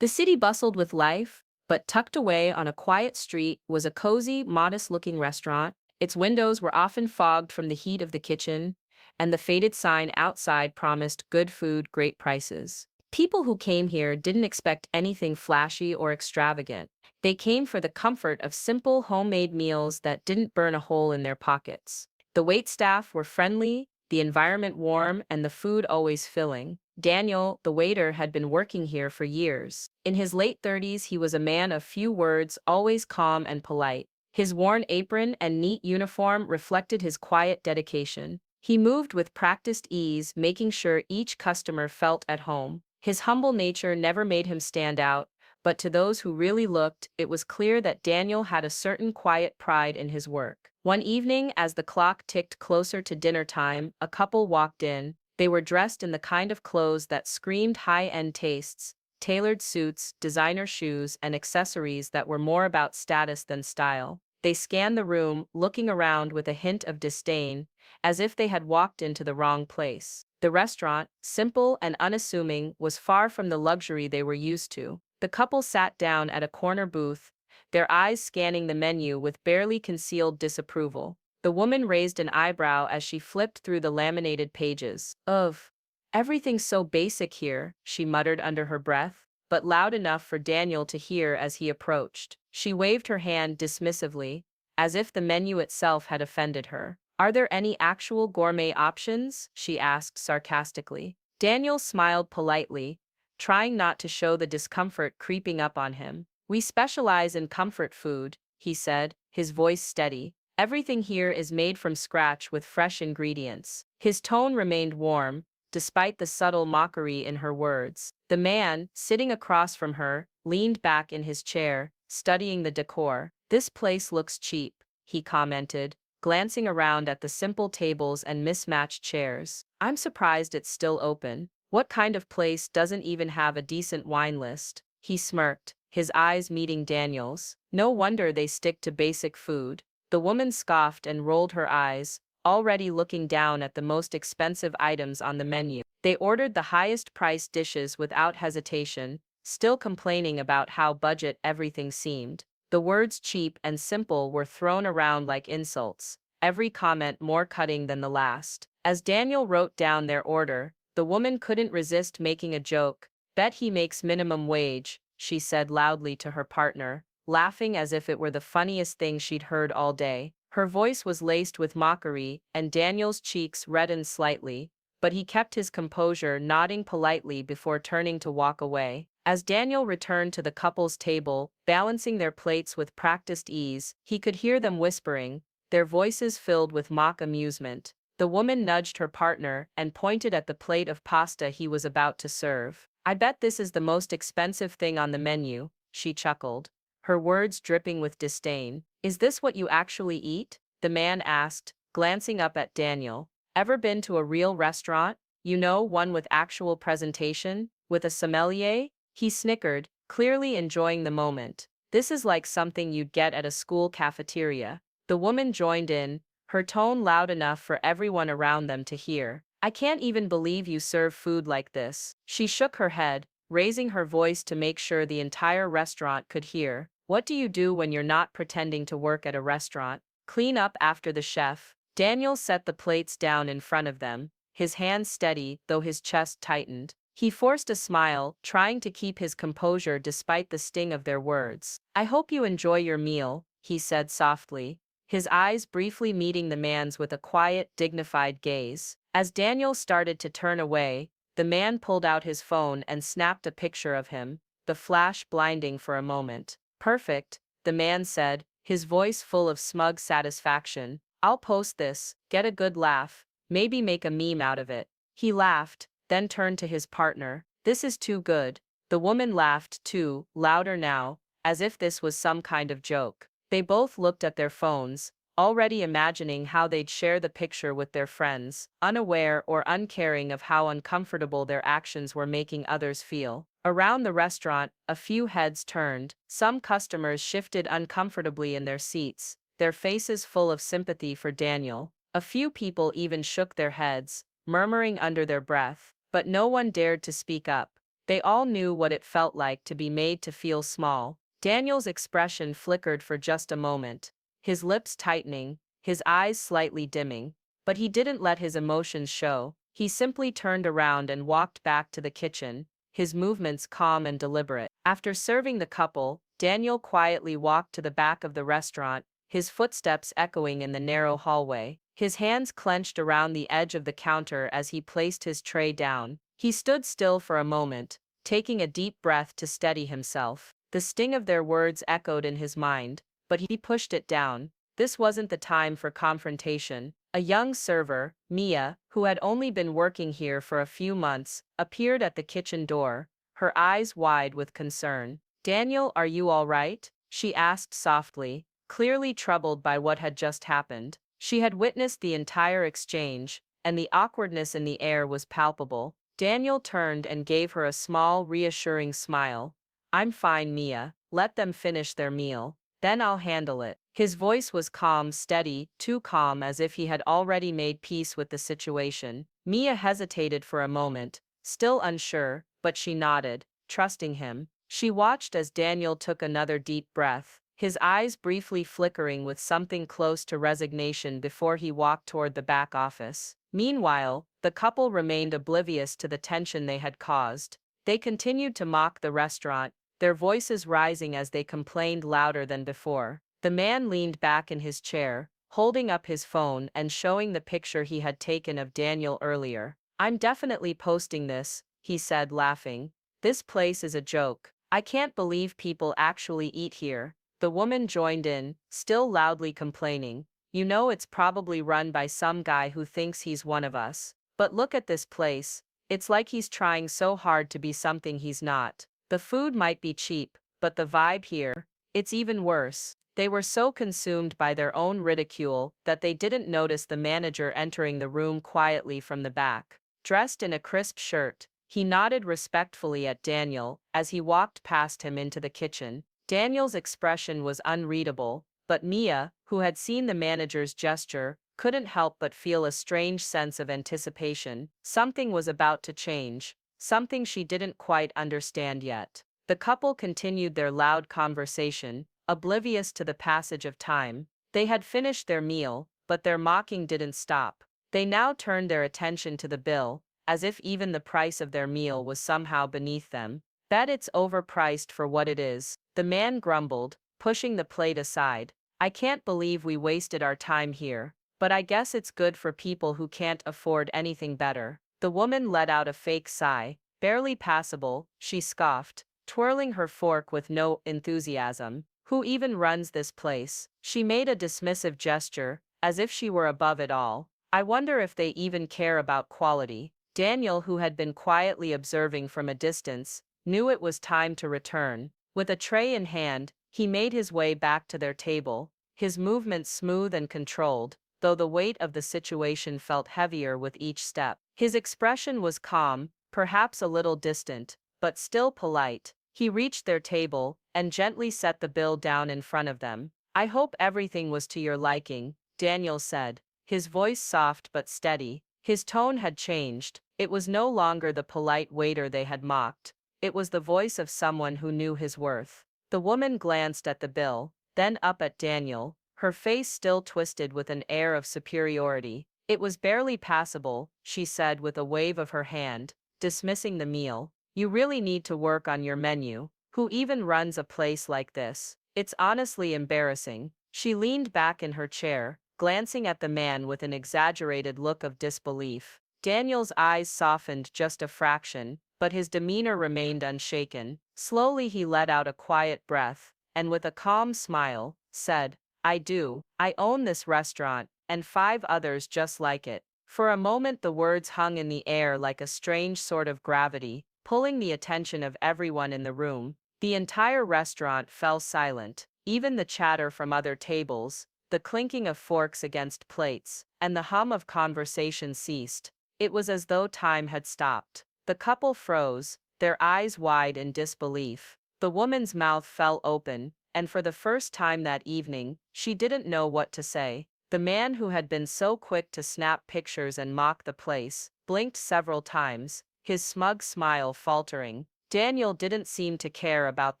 The city bustled with life, but tucked away on a quiet street was a cozy, modest-looking restaurant. Its windows were often fogged from the heat of the kitchen, and the faded sign outside promised good food, great prices. People who came here didn't expect anything flashy or extravagant. They came for the comfort of simple, homemade meals that didn't burn a hole in their pockets. The waitstaff were friendly, the environment warm, and the food always filling. Daniel, the waiter, had been working here for years. In his late 30s, he was a man of few words, always calm and polite. His worn apron and neat uniform reflected his quiet dedication. He moved with practiced ease, making sure each customer felt at home. His humble nature never made him stand out, but to those who really looked, it was clear that Daniel had a certain quiet pride in his work. One evening, as the clock ticked closer to dinner time, a couple walked in. They were dressed in the kind of clothes that screamed high-end tastes, tailored suits, designer shoes, and accessories that were more about status than style. They scanned the room, looking around with a hint of disdain, as if they had walked into the wrong place. The restaurant, simple and unassuming, was far from the luxury they were used to. The couple sat down at a corner booth, their eyes scanning the menu with barely concealed disapproval. The woman raised an eyebrow as she flipped through the laminated pages. Of everything's so basic here, she muttered under her breath, but loud enough for Daniel to hear as he approached. She waved her hand dismissively, as if the menu itself had offended her. Are there any actual gourmet options? She asked sarcastically. Daniel smiled politely, trying not to show the discomfort creeping up on him. We specialize in comfort food, he said, his voice steady. Everything here is made from scratch with fresh ingredients. His tone remained warm, despite the subtle mockery in her words. The man, sitting across from her, leaned back in his chair, studying the decor. This place looks cheap, he commented, glancing around at the simple tables and mismatched chairs. I'm surprised it's still open. What kind of place doesn't even have a decent wine list? He smirked, his eyes meeting Daniel's. No wonder they stick to basic food. The woman scoffed and rolled her eyes, already looking down at the most expensive items on the menu. They ordered the highest-priced dishes without hesitation, still complaining about how budget everything seemed. The words cheap and simple were thrown around like insults, every comment more cutting than the last. As Daniel wrote down their order, the woman couldn't resist making a joke. Bet he makes minimum wage, she said loudly to her partner, laughing as if it were the funniest thing she'd heard all day. Her voice was laced with mockery, and Daniel's cheeks reddened slightly, but he kept his composure, nodding politely before turning to walk away. As Daniel returned to the couple's table, balancing their plates with practiced ease, he could hear them whispering, their voices filled with mock amusement. The woman nudged her partner and pointed at the plate of pasta he was about to serve. I bet this is the most expensive thing on the menu, she chuckled, her words dripping with disdain. Is this what you actually eat? The man asked, glancing up at Daniel. Ever been to a real restaurant? You know, one with actual presentation? With a sommelier? He snickered, clearly enjoying the moment. This is like something you'd get at a school cafeteria. The woman joined in, her tone loud enough for everyone around them to hear. I can't even believe you serve food like this. She shook her head, raising her voice to make sure the entire restaurant could hear. What do you do when you're not pretending to work at a restaurant? Clean up after the chef. Daniel set the plates down in front of them, his hands steady, though his chest tightened. He forced a smile, trying to keep his composure despite the sting of their words. I hope you enjoy your meal, he said softly, his eyes briefly meeting the man's with a quiet, dignified gaze. As Daniel started to turn away, the man pulled out his phone and snapped a picture of him, the flash blinding for a moment. Perfect, the man said, his voice full of smug satisfaction. I'll post this, get a good laugh, maybe make a meme out of it. He laughed, then turned to his partner. This is too good. The woman laughed too, louder now, as if this was some kind of joke. They both looked at their phones, already imagining how they'd share the picture with their friends, unaware or uncaring of how uncomfortable their actions were making others feel. Around the restaurant, a few heads turned, some customers shifted uncomfortably in their seats, their faces full of sympathy for Daniel. A few people even shook their heads, murmuring under their breath, but no one dared to speak up. They all knew what it felt like to be made to feel small. Daniel's expression flickered for just a moment, his lips tightening, his eyes slightly dimming. But he didn't let his emotions show. He simply turned around and walked back to the kitchen, his movements calm and deliberate. After serving the couple, Daniel quietly walked to the back of the restaurant, his footsteps echoing in the narrow hallway. His hands clenched around the edge of the counter as he placed his tray down. He stood still for a moment, taking a deep breath to steady himself. The sting of their words echoed in his mind, but he pushed it down. This wasn't the time for confrontation. A young server, Mia, who had only been working here for a few months, appeared at the kitchen door, her eyes wide with concern. "Daniel, are you all right?" she asked softly, clearly troubled by what had just happened. She had witnessed the entire exchange, and the awkwardness in the air was palpable. Daniel turned and gave her a small, reassuring smile. "I'm fine, Mia. Let them finish their meal. Then I'll handle it." His voice was calm, steady, too calm as if he had already made peace with the situation. Mia hesitated for a moment, still unsure, but she nodded, trusting him. She watched as Daniel took another deep breath, his eyes briefly flickering with something close to resignation before he walked toward the back office. Meanwhile, the couple remained oblivious to the tension they had caused. They continued to mock the restaurant, their voices rising as they complained louder than before. The man leaned back in his chair, holding up his phone and showing the picture he had taken of Daniel earlier. "I'm definitely posting this," he said, laughing. "This place is a joke. I can't believe people actually eat here." The woman joined in, still loudly complaining. "You know it's probably run by some guy who thinks he's one of us. But look at this place. It's like he's trying so hard to be something he's not. The food might be cheap, but the vibe here, it's even worse." They were so consumed by their own ridicule that they didn't notice the manager entering the room quietly from the back. Dressed in a crisp shirt, he nodded respectfully at Daniel as he walked past him into the kitchen. Daniel's expression was unreadable, but Mia, who had seen the manager's gesture, couldn't help but feel a strange sense of anticipation. Something was about to change, something she didn't quite understand yet. The couple continued their loud conversation, oblivious to the passage of time. They had finished their meal, but their mocking didn't stop. They now turned their attention to the bill, as if even the price of their meal was somehow beneath them. "Bet it's overpriced for what it is," the man grumbled, pushing the plate aside. "I can't believe we wasted our time here, but I guess it's good for people who can't afford anything better." The woman let out a fake sigh. "Barely passable," she scoffed, twirling her fork with no enthusiasm. "Who even runs this place?" She made a dismissive gesture, as if she were above it all. "I wonder if they even care about quality." Daniel, who had been quietly observing from a distance, knew it was time to return. With a tray in hand, he made his way back to their table, his movements smooth and controlled, though the weight of the situation felt heavier with each step. His expression was calm, perhaps a little distant, but still polite. He reached their table and gently set the bill down in front of them. "I hope everything was to your liking," Daniel said, his voice soft but steady. His tone had changed. It was no longer the polite waiter they had mocked. It was the voice of someone who knew his worth. The woman glanced at the bill, then up at Daniel, her face still twisted with an air of superiority. "It was barely passable," she said with a wave of her hand, dismissing the meal. "You really need to work on your menu. Who even runs a place like this? It's honestly embarrassing." She leaned back in her chair, glancing at the man with an exaggerated look of disbelief. Daniel's eyes softened just a fraction, but his demeanor remained unshaken. Slowly he let out a quiet breath, and with a calm smile, said, "I do. I own this restaurant, and 5 others just like it." For a moment the words hung in the air like a strange sort of gravity, pulling the attention of everyone in the room. The entire restaurant fell silent. Even the chatter from other tables, the clinking of forks against plates, and the hum of conversation ceased. It was as though time had stopped. The couple froze, their eyes wide in disbelief. The woman's mouth fell open, and for the first time that evening, she didn't know what to say. The man, who had been so quick to snap pictures and mock the place, blinked several times, his smug smile faltering. Daniel didn't seem to care about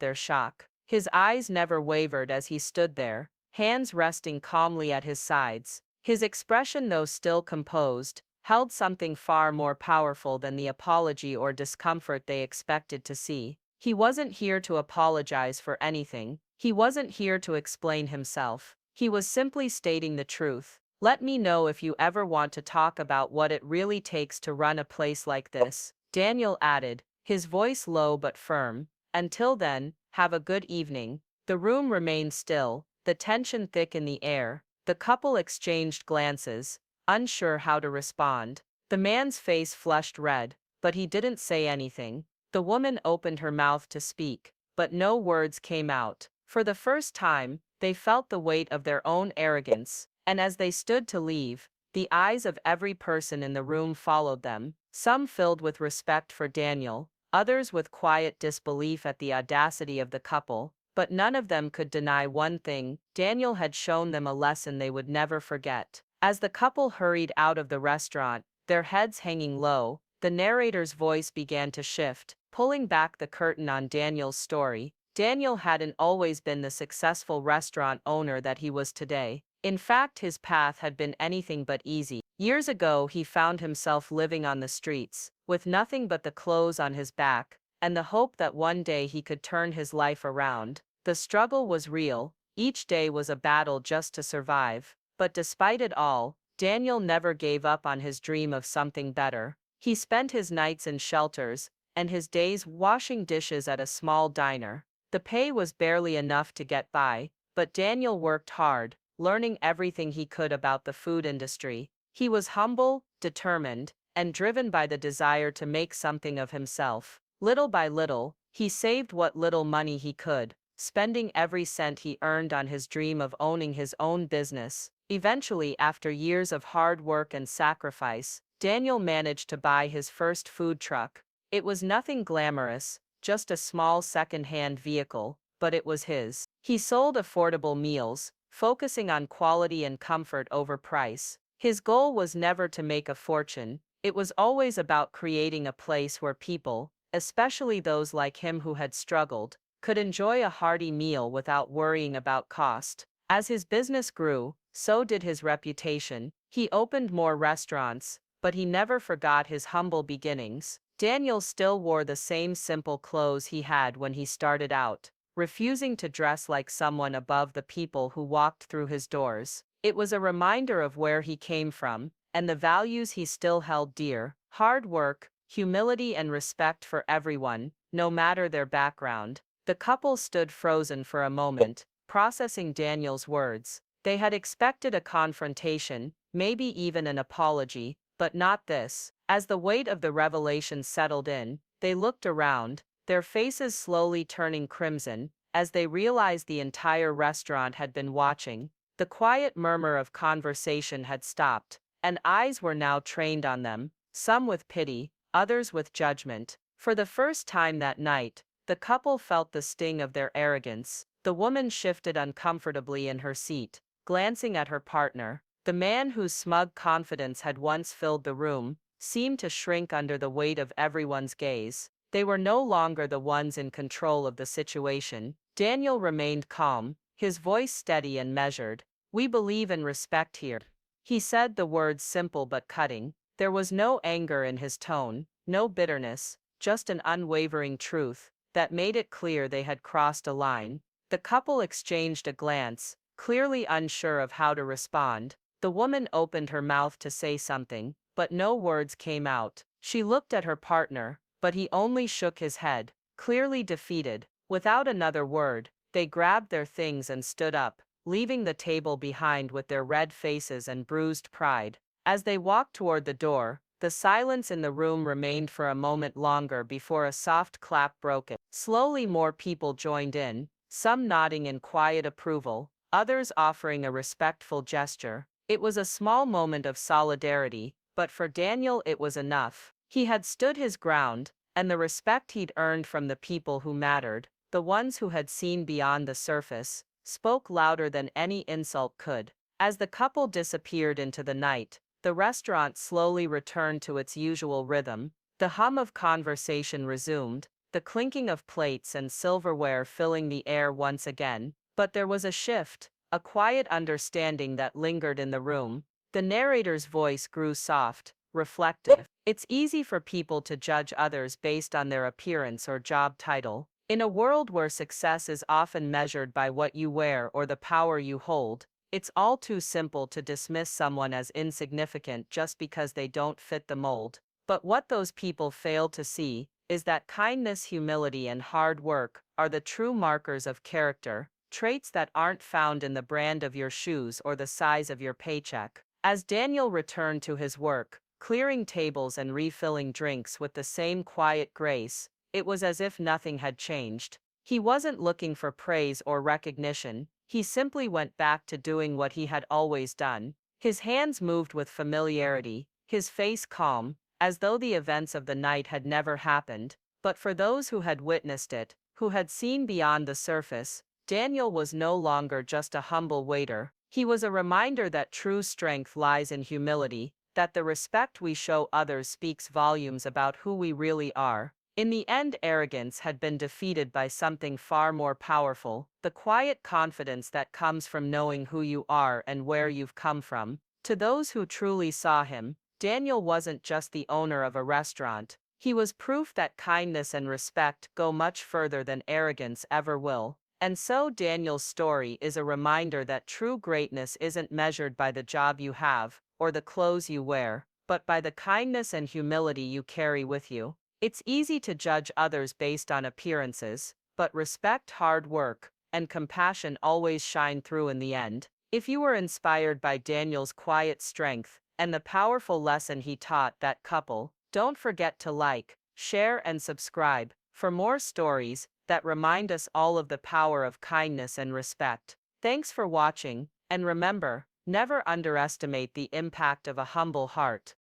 their shock. His eyes never wavered as he stood there, hands resting calmly at his sides. His expression, though still composed, held something far more powerful than the apology or discomfort they expected to see. He wasn't here to apologize for anything. He wasn't here to explain himself. He was simply stating the truth. Let me know if you ever want to talk about what it really takes to run a place like this, Daniel added, his voice low but firm. Until then, have a good evening. The room remained still, the tension thick in the air. The couple exchanged glances, unsure how to respond. The man's face flushed red, but he didn't say anything. The woman opened her mouth to speak, but no words came out. For the first time, they felt the weight of their own arrogance, and as they stood to leave, the eyes of every person in the room followed them, some filled with respect for Daniel, others with quiet disbelief at the audacity of the couple. But none of them could deny one thing: Daniel had shown them a lesson they would never forget. As the couple hurried out of the restaurant, their heads hanging low, the narrator's voice began to shift, pulling back the curtain on Daniel's story. Daniel hadn't always been the successful restaurant owner that he was today. In fact, his path had been anything but easy. Years ago, he found himself living on the streets, with nothing but the clothes on his back, and the hope that one day he could turn his life around. The struggle was real, each day was a battle just to survive. But despite it all, Daniel never gave up on his dream of something better. He spent his nights in shelters, and his days washing dishes at a small diner. The pay was barely enough to get by, but Daniel worked hard, learning everything he could about the food industry. He was humble, determined, and driven by the desire to make something of himself. Little by little, he saved what little money he could, spending every cent he earned on his dream of owning his own business. Eventually, after years of hard work and sacrifice, Daniel managed to buy his first food truck. It was nothing glamorous, just a small second-hand vehicle, but it was his. He sold affordable meals, focusing on quality and comfort over price. His goal was never to make a fortune. It was always about creating a place where people, especially those like him who had struggled, could enjoy a hearty meal without worrying about cost. As his business grew, so did his reputation. He opened more restaurants, but he never forgot his humble beginnings. Daniel still wore the same simple clothes he had when he started out, refusing to dress like someone above the people who walked through his doors. It was a reminder of where he came from, and the values he still held dear: hard work, humility, and respect for everyone, no matter their background. The couple stood frozen for a moment, processing Daniel's words. They had expected a confrontation, maybe even an apology, but not this. As the weight of the revelation settled in, they looked around, their faces slowly turning crimson, as they realized the entire restaurant had been watching. The quiet murmur of conversation had stopped, and eyes were now trained on them, some with pity, others with judgment. For the first time that night, the couple felt the sting of their arrogance. The woman shifted uncomfortably in her seat, glancing at her partner. The man whose smug confidence had once filled the room seemed to shrink under the weight of everyone's gaze. They were no longer the ones in control of the situation. Daniel remained calm, his voice steady and measured. "We believe in respect here." He said the words simple but cutting. There was no anger in his tone, no bitterness, just an unwavering truth that made it clear they had crossed a line. The couple exchanged a glance, clearly unsure of how to respond. The woman opened her mouth to say something, but no words came out. She looked at her partner, but he only shook his head, clearly defeated. Without another word, they grabbed their things and stood up, leaving the table behind with their red faces and bruised pride. As they walked toward the door, the silence in the room remained for a moment longer before a soft clap broke it. Slowly more people joined in, some nodding in quiet approval, others offering a respectful gesture. It was a small moment of solidarity, but for Daniel it was enough. He had stood his ground, and the respect he'd earned from the people who mattered, the ones who had seen beyond the surface, spoke louder than any insult could. As the couple disappeared into the night, the restaurant slowly returned to its usual rhythm. The hum of conversation resumed, the clinking of plates and silverware filling the air once again. But there was a shift, a quiet understanding that lingered in the room. The narrator's voice grew soft, reflective. It's easy for people to judge others based on their appearance or job title. In a world where success is often measured by what you wear or the power you hold, it's all too simple to dismiss someone as insignificant just because they don't fit the mold. But what those people fail to see is that kindness, humility, and hard work are the true markers of character, traits that aren't found in the brand of your shoes or the size of your paycheck. As Daniel returned to his work, clearing tables and refilling drinks with the same quiet grace, it was as if nothing had changed. He wasn't looking for praise or recognition, he simply went back to doing what he had always done. His hands moved with familiarity, his face calm, as though the events of the night had never happened. But for those who had witnessed it, who had seen beyond the surface, Daniel was no longer just a humble waiter. He was a reminder that true strength lies in humility, that the respect we show others speaks volumes about who we really are. In the end, arrogance had been defeated by something far more powerful, the quiet confidence that comes from knowing who you are and where you've come from. To those who truly saw him, Daniel wasn't just the owner of a restaurant. He was proof that kindness and respect go much further than arrogance ever will. And so Daniel's story is a reminder that true greatness isn't measured by the job you have or the clothes you wear, but by the kindness and humility you carry with you. It's easy to judge others based on appearances, but respect, hard work, and compassion always shine through in the end. If you were inspired by Daniel's quiet strength and the powerful lesson he taught that couple, don't forget to like, share, and subscribe for more stories that remind us all of the power of kindness and respect. Thanks for watching, and remember, never underestimate the impact of a humble heart.